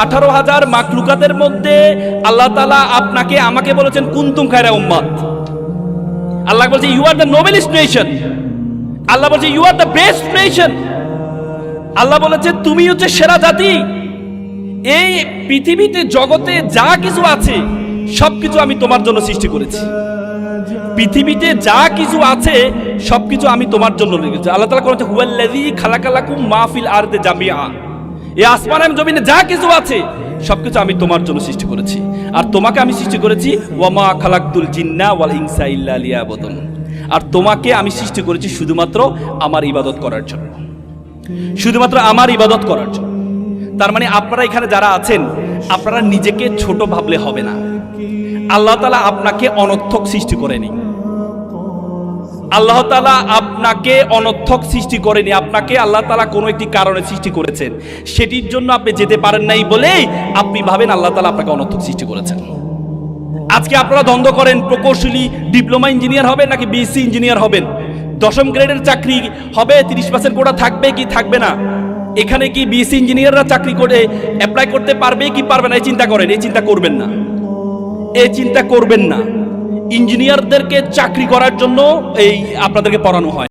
18,000 মাখলুকাতের মধ্যে আল্লাহ তাআলা আপনাকে আমাকে বলেছেন কুনতুম খায়রা উম্মাত। আল্লাহ বলছে you are the noblest nation. আল্লাহ বলছে you are the best nation. আল্লাহ বলেছে তুমি হচ্ছে সেরা জাতি। এই পৃথিবীতে জগতে যা কিছু আছে সবকিছু আমি তোমার জন্য সৃষ্টি করেছি। পৃথিবীতে যা কিছু আছে সবকিছু আমি তোমার জন্য রেখেছি। আল্লাহ তাআলা বলেছে হুয়াল্লাযী খালাকালাকুম মা ফিল আরদি জামিআ। এই আসমান এবং জমিনে যা কিছু আছে সবকিছু আমি তোমার জন্য সৃষ্টি করেছি। আর তোমাকে আমি সৃষ্টি করেছি ওয়ামা খালাকতুল জিন্না ওয়াল ইনসা ইল্লা লিয়াবুদুন। আর তোমাকে আমি সৃষ্টি করেছি শুধুমাত্র আমার ইবাদত করার জন্য, শুধুমাত্র আমার ইবাদত করার জন্য। তার মানে আপনারা এখানে যারা আছেন আপনারা নিজেকে ছোট ভাবলে হবে না। আল্লাহ তাআলা আপনাকে অনর্থক সৃষ্টি করেনি। আল্লাহ তাআলা আপনাকে অনর্থক সৃষ্টি করেনি। আপনাকে আল্লাহ তাআলা কোনো একটি কারণে সৃষ্টি করেছেন, সেটির জন্য আপনি যেতে পারেন নাই বলেই আপনি ভাবেন আল্লাহ তাআলা আপনাকে অনর্থক সৃষ্টি করেছেন। আজকে আপনারা দ্বন্দ্ব করেন প্রকৌশলী ডিপ্লোমা ইঞ্জিনিয়ার হবেন নাকি বিএসসি ইঞ্জিনিয়ার হবেন। 10ম গ্রেডের চাকরি হবে, 30% কোটা থাকবে কি থাকবে না। এখানে কি বিএসসি ইঞ্জিনিয়াররা চাকরি করে অ্যাপ্লাই করতে পারবে কি পারবে না এই চিন্তা করেন। এই চিন্তা করবেন না, এই চিন্তা করবেন না। ইঞ্জিনিয়ারদেরকে চাকরি করার জন্য এই আপনাদেরকে পড়ানো হয়।